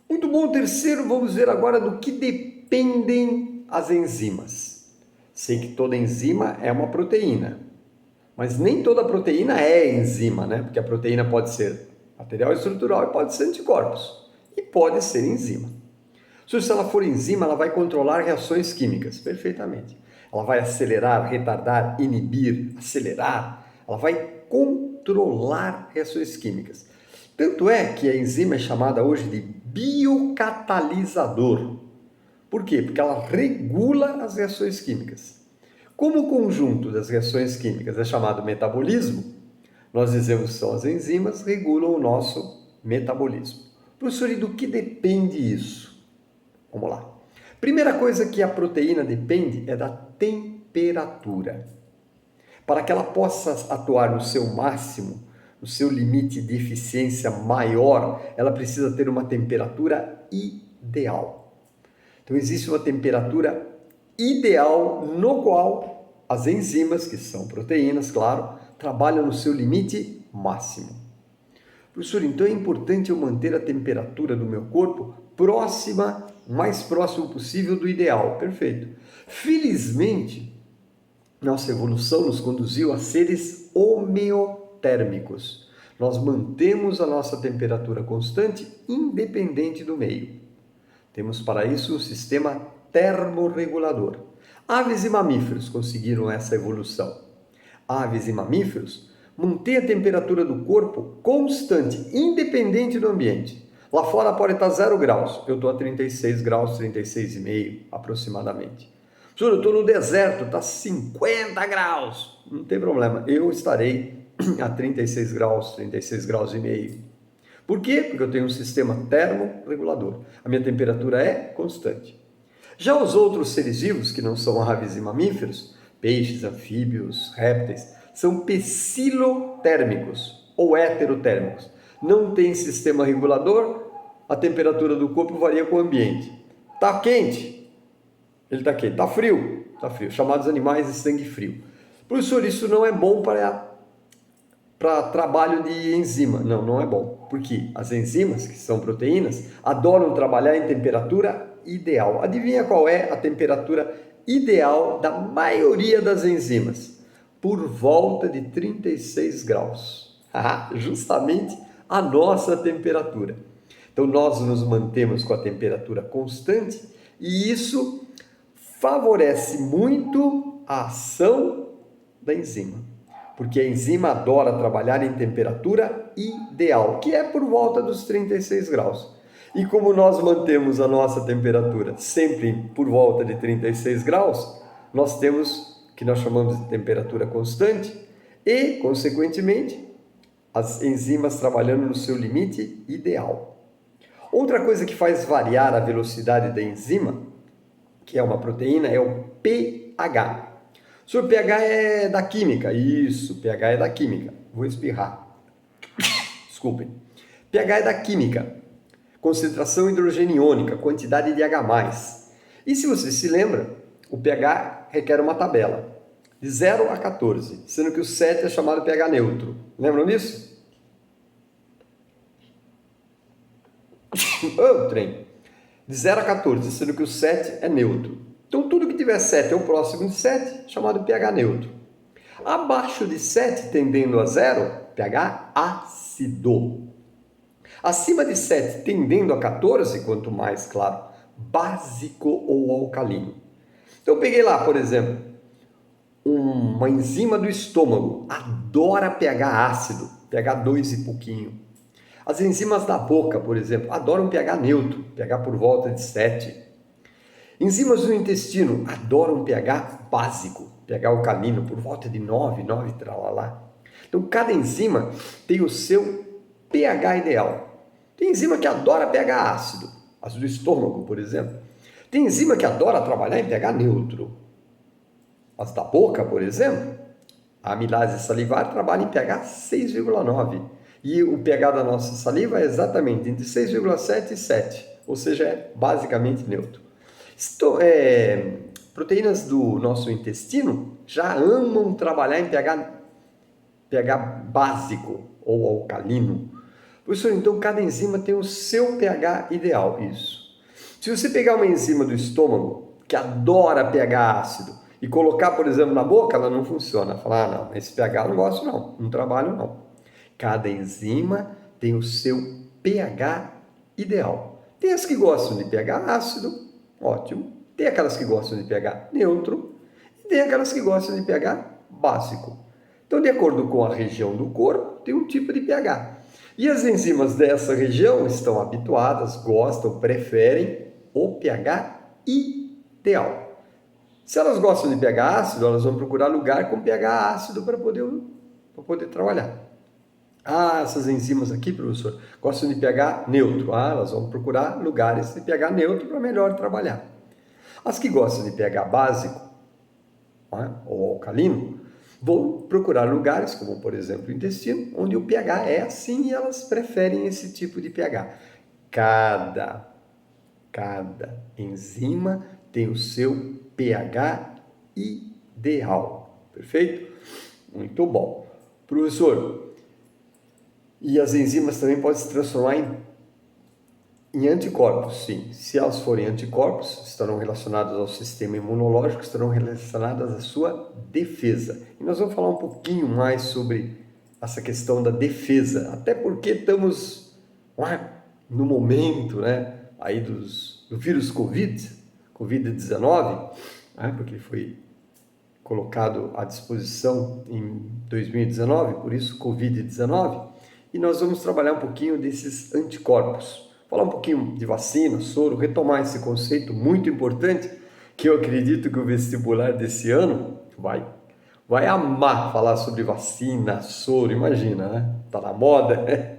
Muito bom, terceiro, vamos ver agora do que dependem as enzimas. Sei que toda enzima é uma proteína, mas nem toda proteína é enzima, né? Porque a proteína pode ser material estrutural e pode ser anticorpos, e pode ser enzima. Se ela for enzima, ela vai controlar reações químicas, perfeitamente. Ela vai acelerar, retardar, inibir, acelerar, ela vai controlar reações químicas. Tanto é que a enzima é chamada hoje de biocatalisador. Por quê? Porque ela regula as reações químicas. Como o conjunto das reações químicas é chamado metabolismo, nós dizemos que são as enzimas regulam o nosso metabolismo. Professor, e do que depende isso? Vamos lá. Primeira coisa que a proteína depende é da temperatura. Para que ela possa atuar no seu máximo, no seu limite de eficiência maior, ela precisa ter uma temperatura ideal. Então existe uma temperatura ideal no qual as enzimas, que são proteínas, claro, trabalham no seu limite máximo. Professor, então é importante eu manter a temperatura do meu corpo próxima, mais próximo possível do ideal. Perfeito. Felizmente, nossa evolução nos conduziu a seres homeotérmicos. Nós mantemos a nossa temperatura constante, independente do meio. Temos para isso o sistema termorregulador. Aves e mamíferos conseguiram essa evolução. Aves e mamíferos mantêm a temperatura do corpo constante, independente do ambiente. Lá fora pode estar 0 graus, eu estou a 36 graus, 36,5 aproximadamente. Senhor, eu estou no deserto, está 50 graus, não tem problema, eu estarei a 36 graus, 36 graus e meio. Por quê? Porque eu tenho um sistema termorregulador, a minha temperatura é constante. Já os outros seres vivos, que não são aves e mamíferos, peixes, anfíbios, répteis, são psilotérmicos ou heterotérmicos. Não tem sistema regulador, a temperatura do corpo varia com o ambiente. Está quente, ele está quente. Está frio, chamados animais de sangue frio. Professor, isso não é bom para trabalho de enzima. Não, não é bom. Porque as enzimas, que são proteínas, adoram trabalhar em temperatura ideal. Adivinha qual é a temperatura ideal da maioria das enzimas? Por volta de 36 graus. Justamente a nossa temperatura. Então nós nos mantemos com a temperatura constante e isso favorece muito a ação da enzima. Porque a enzima adora trabalhar em temperatura ideal, que é por volta dos 36 graus. E como nós mantemos a nossa temperatura sempre por volta de 36 graus, nós temos o que nós chamamos de temperatura constante e, consequentemente, as enzimas trabalhando no seu limite ideal. Outra coisa que faz variar a velocidade da enzima, que é uma proteína, é o pH. O senhor, pH é da química. Isso, pH é da química. Vou espirrar. Desculpem. pH é da química. Concentração hidrogeniônica, quantidade de H+. E se você se lembra, o pH requer uma tabela. De 0 a 14, sendo que o 7 é chamado pH neutro. Lembram disso? Trem. De 0 a 14, sendo que o 7 é neutro. Então, tudo que tiver 7 ou próximo de 7, chamado pH neutro. Abaixo de 7, tendendo a 0, pH ácido. Acima de 7, tendendo a 14, quanto mais, claro, básico ou alcalino. Então, eu peguei lá, por exemplo, uma enzima do estômago, adora pH ácido, pH 2 e pouquinho. As enzimas da boca, por exemplo, adoram pH neutro, pH por volta de 7. Enzimas do intestino adoram pH básico, pH alcalino, por volta de 9, tralalá. Então, cada enzima tem o seu pH ideal. Tem enzima que adora pH ácido, as do estômago, por exemplo. Tem enzima que adora trabalhar em pH neutro. As da boca, por exemplo, a amilase salivar trabalha em pH 6,9. E o pH da nossa saliva é exatamente entre 6,7 e 7, ou seja, é basicamente neutro. Proteínas do nosso intestino já amam trabalhar em pH básico ou alcalino. Professor, então cada enzima tem o seu pH ideal, isso. Se você pegar uma enzima do estômago, que adora pH ácido, e colocar, por exemplo, na boca, ela não funciona. Falar, não, esse pH eu não gosto não trabalho não. Cada enzima tem o seu pH ideal. Tem as que gostam de pH ácido, ótimo. Tem aquelas que gostam de pH neutro, e tem aquelas que gostam de pH básico. Então, de acordo com a região do corpo, tem um tipo de pH. E as enzimas dessa região estão habituadas, gostam, preferem o pH ideal. Se elas gostam de pH ácido, elas vão procurar lugar com pH ácido para poder trabalhar. Ah, essas enzimas aqui, professor, gostam de pH neutro. Ah, elas vão procurar lugares de pH neutro para melhor trabalhar. As que gostam de pH básico, né, ou alcalino, vão procurar lugares, como por exemplo o intestino, onde o pH é assim e elas preferem esse tipo de pH. Cada enzima tem o seu pH ideal. Perfeito? Muito bom. Professor, e as enzimas também podem se transformar em anticorpos, sim. Se elas forem anticorpos, estarão relacionadas ao sistema imunológico, estarão relacionadas à sua defesa. E nós vamos falar um pouquinho mais sobre essa questão da defesa, até porque estamos no momento, né, aí do vírus Covid-19, né, porque ele foi colocado à disposição em 2019, por isso Covid-19, e nós vamos trabalhar um pouquinho desses anticorpos, falar um pouquinho de vacina, soro, retomar esse conceito muito importante, que eu acredito que o vestibular desse ano vai amar falar sobre vacina, soro, imagina, né? Tá na moda,